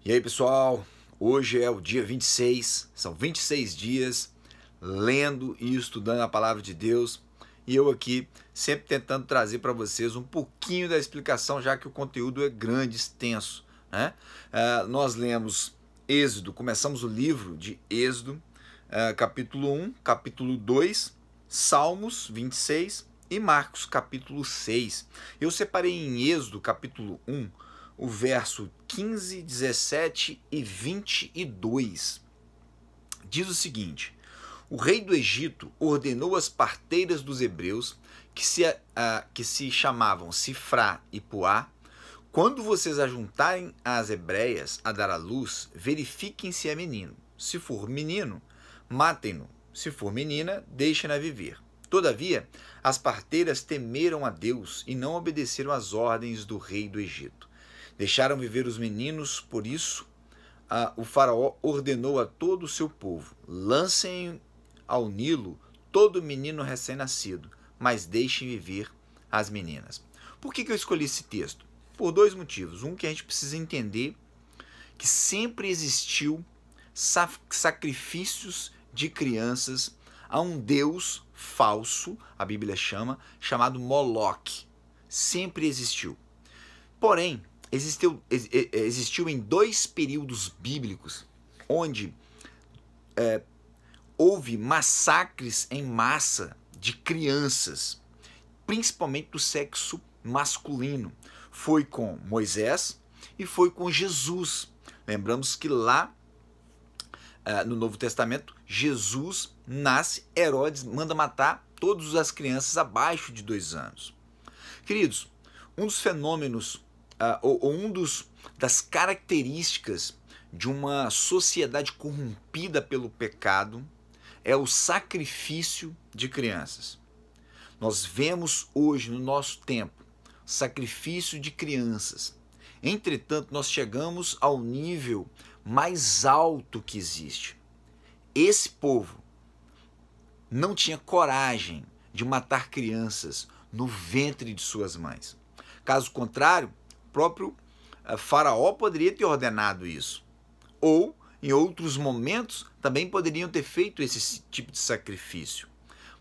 E aí, pessoal, hoje é o dia 26, são 26 dias lendo e estudando a palavra de Deus, e eu aqui sempre tentando trazer para vocês um pouquinho da explicação, já que o conteúdo é grande, extenso, né? Nós lemos Êxodo, começamos o livro de Êxodo, capítulo 1, capítulo 2, Salmos 26 e Marcos, capítulo 6. Eu separei em Êxodo, capítulo 1, o verso 15, 17 e 22. Diz o seguinte: o rei do Egito ordenou às parteiras dos hebreus, que se chamavam Sifrá e Puá: quando vocês ajuntarem as hebreias a dar à luz, verifiquem se é menino. Se for menino, matem-no. Se for menina, deixem-na viver. Todavia, as parteiras temeram a Deus e não obedeceram às ordens do rei do Egito. Deixaram viver os meninos, por isso o faraó ordenou a todo o seu povo: lancem ao Nilo todo menino recém-nascido, mas deixem viver as meninas. Por que eu escolhi esse texto? Por dois motivos. Um, que a gente precisa entender que sempre existiu sacrifícios de crianças a um deus falso, a Bíblia chama, chamado Moloque. Sempre existiu. Porém, existiu em dois períodos bíblicos onde houve massacres em massa de crianças, principalmente do sexo masculino. Foi com Moisés e foi com Jesus. Lembramos que lá no Novo Testamento, Jesus nasce, Herodes manda matar todas as crianças abaixo de 2 anos. Queridos, um dos fenômenos das características de uma sociedade corrompida pelo pecado é o sacrifício de crianças. Nós vemos hoje, no nosso tempo, sacrifício de crianças. Entretanto, nós chegamos ao nível mais alto que existe. Esse povo não tinha coragem de matar crianças no ventre de suas mães. Caso contrário, o próprio faraó poderia ter ordenado isso. Ou, em outros momentos, também poderiam ter feito esse tipo de sacrifício.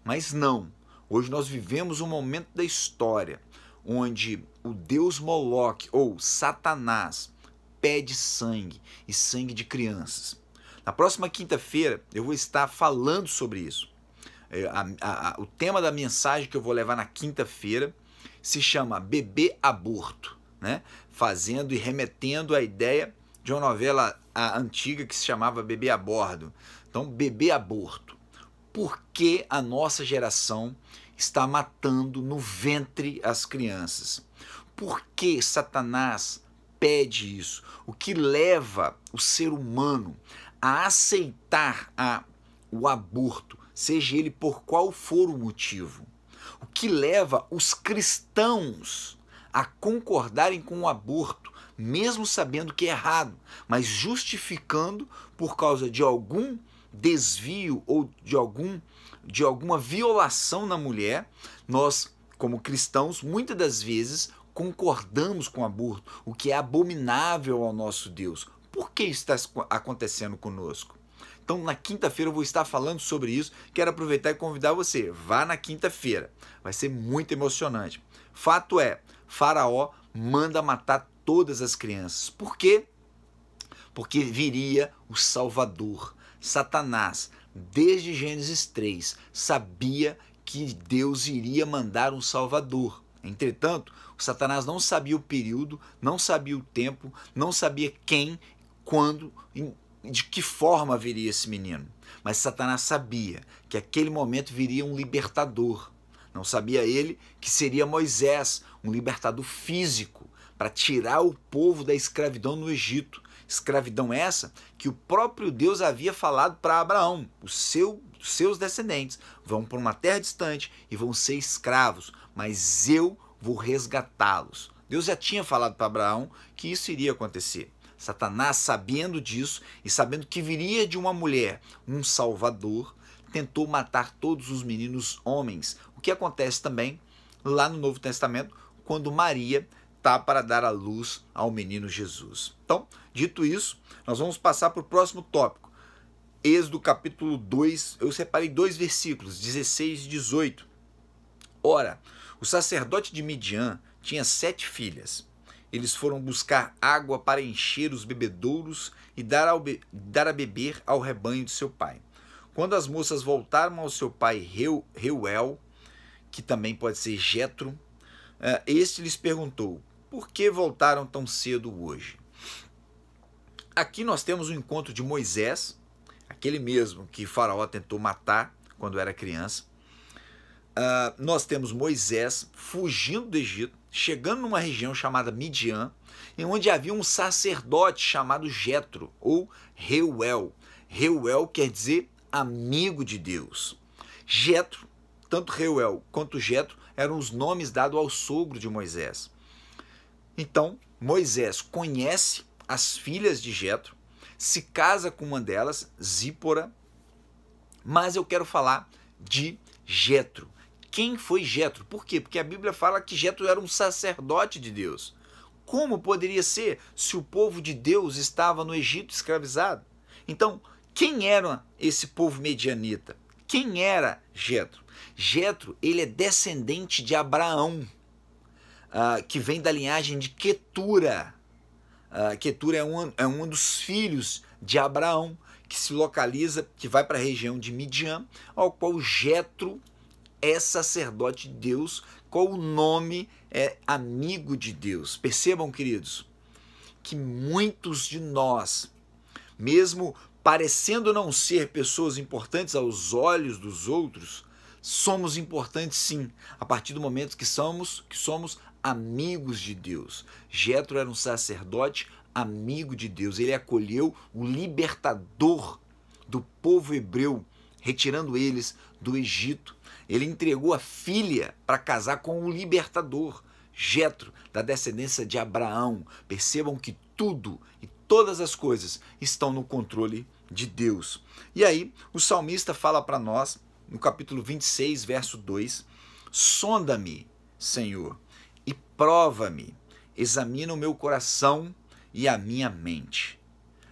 Mas não. Hoje nós vivemos um momento da história onde o deus Moloque, ou Satanás, pede sangue, e sangue de crianças. Na próxima quinta-feira eu vou estar falando sobre isso. O tema da mensagem que eu vou levar na quinta-feira se chama Bebê Aborto, né? Fazendo e remetendo à ideia de uma novela antiga que se chamava Bebê a Bordo. Então, Bebê Aborto. Por que a nossa geração está matando no ventre as crianças? Por que Satanás pede isso? O que leva o ser humano a aceitar o aborto, seja ele por qual for o motivo? O que leva os cristãos a concordarem com o aborto, mesmo sabendo que é errado, mas justificando por causa de algum desvio ou de alguma violação na mulher? Nós, como cristãos, muitas das vezes concordamos com o aborto, o que é abominável ao nosso Deus. Por que isso está acontecendo conosco? Então, na quinta-feira eu vou estar falando sobre isso. Quero aproveitar e convidar você. Vá na quinta-feira. Vai ser muito emocionante. Fato é, Faraó manda matar todas as crianças. Por quê? Porque viria o Salvador. Satanás, desde Gênesis 3, sabia que Deus iria mandar um Salvador. Entretanto, o Satanás não sabia o período, não sabia o tempo, não sabia quem, quando, de que forma viria esse menino. Mas Satanás sabia que aquele momento viria um libertador. Não sabia ele que seria Moisés, um libertador físico, para tirar o povo da escravidão no Egito. Escravidão essa que o próprio Deus havia falado para Abraão: os seus descendentes vão para uma terra distante e vão ser escravos, mas eu vou resgatá-los. Deus já tinha falado para Abraão que isso iria acontecer. Satanás, sabendo disso e sabendo que viria de uma mulher um Salvador, tentou matar todos os meninos homens. O que acontece também lá no Novo Testamento, quando Maria voltar para dar a luz ao menino Jesus. Então, dito isso, nós vamos passar para o próximo tópico. Êxodo capítulo 2, eu separei 2 versículos, 16 e 18. Ora, o sacerdote de Midian tinha 7 filhas. Eles foram buscar água para encher os bebedouros e dar a beber ao rebanho de seu pai. Quando as moças voltaram ao seu pai Reuel, que também pode ser Jetro, este lhes perguntou: por que voltaram tão cedo hoje? Aqui nós temos o encontro de Moisés, aquele mesmo que Faraó tentou matar quando era criança. Nós temos Moisés fugindo do Egito, chegando numa região chamada Midian, em onde havia um sacerdote chamado Jetro, ou Reuel. Reuel quer dizer amigo de Deus. Jetro, tanto Reuel quanto Jetro, eram os nomes dados ao sogro de Moisés. Então, Moisés conhece as filhas de Jetro, se casa com uma delas, Zípora, mas eu quero falar de Jetro. Quem foi Jetro? Por quê? Porque a Bíblia fala que Jetro era um sacerdote de Deus. Como poderia ser se o povo de Deus estava no Egito escravizado? Então, quem era esse povo medianita? Quem era Jetro? Jetro, ele é descendente de Abraão, que vem da linhagem de Quetura. Quetura é um dos filhos de Abraão, que se localiza, que vai para a região de Midian, ao qual Jetro é sacerdote de Deus, qual o nome é amigo de Deus. Percebam, queridos, que muitos de nós, mesmo parecendo não ser pessoas importantes aos olhos dos outros, somos importantes sim, a partir do momento que somos amigos de Deus. Jetro era um sacerdote amigo de Deus. Ele acolheu o libertador do povo hebreu, retirando eles do Egito. Ele entregou a filha para casar com o libertador, Jetro, da descendência de Abraão. Percebam que tudo e todas as coisas estão no controle de Deus. E aí, o salmista fala para nós, no capítulo 26, verso 2, sonda-me, Senhor, e prova-me, examina o meu coração e a minha mente.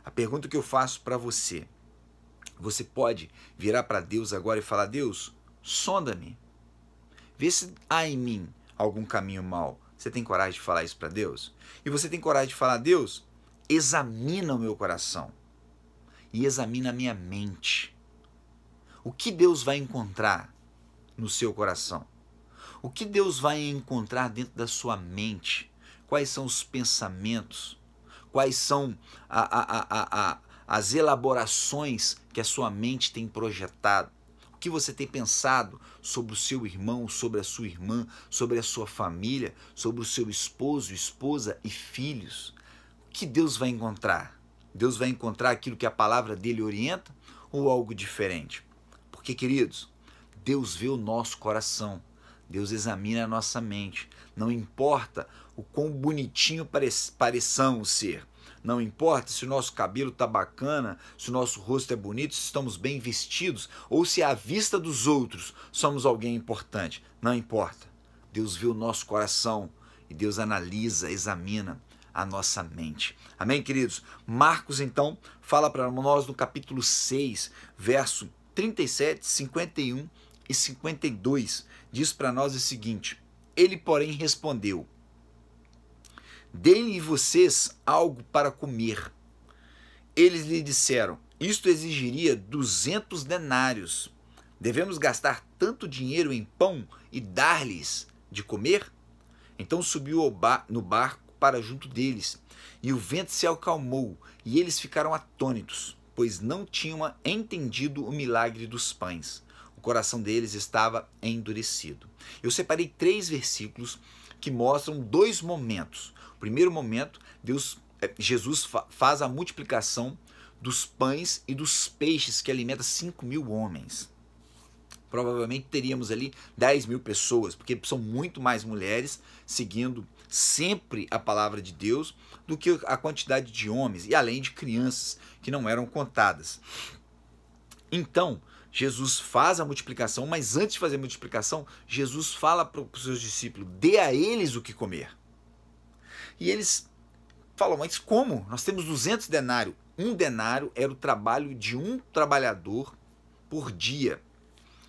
A pergunta que eu faço para você, você pode virar para Deus agora e falar: Deus, sonda-me, vê se há em mim algum caminho mau. Você tem coragem de falar isso para Deus? E você tem coragem de falar: Deus, examina o meu coração e examina a minha mente. O que Deus vai encontrar no seu coração? O que Deus vai encontrar dentro da sua mente? Quais são os pensamentos? Quais são as elaborações que a sua mente tem projetado? O que você tem pensado sobre o seu irmão, sobre a sua irmã, sobre a sua família, sobre o seu esposo, esposa e filhos? O que Deus vai encontrar? Deus vai encontrar aquilo que a palavra dele orienta ou algo diferente? Porque, queridos, Deus vê o nosso coração, Deus examina a nossa mente. Não importa o quão bonitinho pareçamos ser, não importa se o nosso cabelo está bacana, se o nosso rosto é bonito, se estamos bem vestidos, ou se à vista dos outros somos alguém importante. Não importa. Deus vê o nosso coração e Deus analisa, examina a nossa mente. Amém, queridos? Marcos, então, fala para nós no capítulo 6, verso 37, 51 e 52. Diz para nós o seguinte: ele, porém, respondeu: deem-lhe vocês algo para comer. Eles lhe disseram: isto exigiria 200 denários. Devemos gastar tanto dinheiro em pão e dar-lhes de comer? Então subiu no barco para junto deles, e o vento se acalmou, e eles ficaram atônitos, pois não tinham entendido o milagre dos pães. O coração deles estava endurecido. Eu separei 3 versículos que mostram 2 momentos. O primeiro momento, Jesus faz a multiplicação dos pães e dos peixes que alimenta 5.000 homens. Provavelmente teríamos ali 10.000 pessoas, porque são muito mais mulheres seguindo sempre a palavra de Deus do que a quantidade de homens, e além de crianças que não eram contadas. Então, Jesus faz a multiplicação, mas antes de fazer a multiplicação, Jesus fala para os seus discípulos: dê a eles o que comer. E eles falam, mas como? Nós temos 200 denários. Um denário era o trabalho de um trabalhador por dia.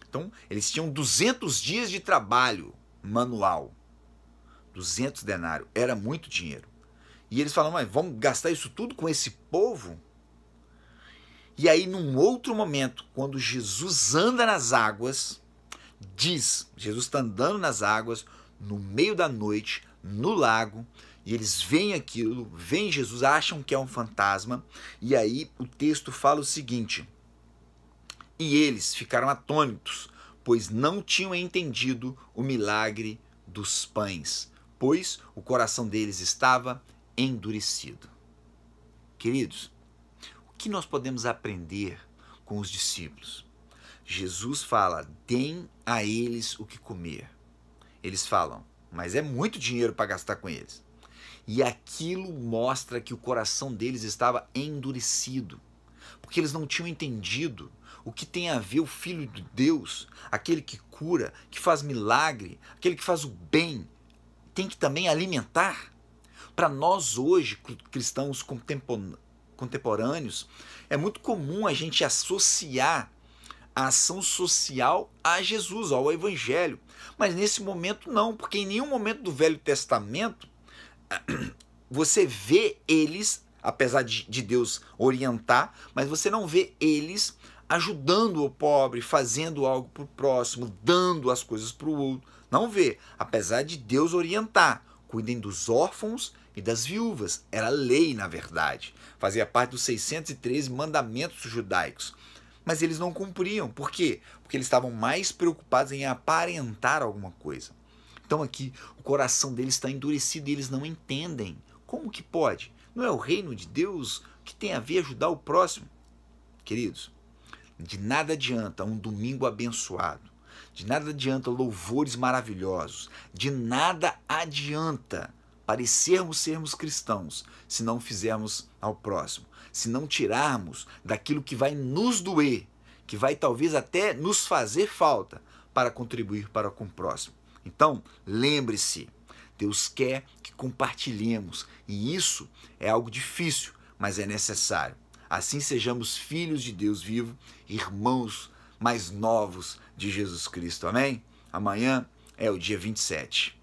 Então, eles tinham 200 dias de trabalho manual. 200 denários. Era muito dinheiro. E eles falam, mas vamos gastar isso tudo com esse povo? E aí, num outro momento, quando Jesus anda nas águas, Jesus está andando nas águas, no meio da noite, no lago, e eles veem aquilo, veem Jesus, acham que é um fantasma, e aí o texto fala o seguinte: e eles ficaram atônitos, pois não tinham entendido o milagre dos pães, pois o coração deles estava endurecido. Queridos, o que nós podemos aprender com os discípulos? Jesus fala, deem a eles o que comer. Eles falam, mas é muito dinheiro para gastar com eles. E aquilo mostra que o coração deles estava endurecido, porque eles não tinham entendido o que tem a ver o Filho de Deus, aquele que cura, que faz milagre, aquele que faz o bem, tem que também alimentar. Para nós hoje, cristãos contemporâneos, é muito comum a gente associar a ação social a Jesus, ao Evangelho. Mas nesse momento não, porque em nenhum momento do Velho Testamento você vê eles, apesar de Deus orientar, mas você não vê eles ajudando o pobre, fazendo algo para o próximo, dando as coisas para o outro. Não vê, apesar de Deus orientar. Cuidem dos órfãos e das viúvas. Era lei, na verdade. Fazia parte dos 613 mandamentos judaicos. Mas eles não cumpriam. Por quê? Porque eles estavam mais preocupados em aparentar alguma coisa. Então aqui o coração deles está endurecido e eles não entendem. Como que pode? Não é o reino de Deus que tem a ver ajudar o próximo? Queridos, de nada adianta um domingo abençoado. De nada adianta louvores maravilhosos. De nada adianta parecermos sermos cristãos se não fizermos ao próximo. Se não tirarmos daquilo que vai nos doer, que vai talvez até nos fazer falta para contribuir para com o próximo. Então, lembre-se, Deus quer que compartilhemos e isso é algo difícil, mas é necessário. Assim sejamos filhos de Deus vivo, irmãos mais novos de Jesus Cristo. Amém? Amanhã é o dia 27.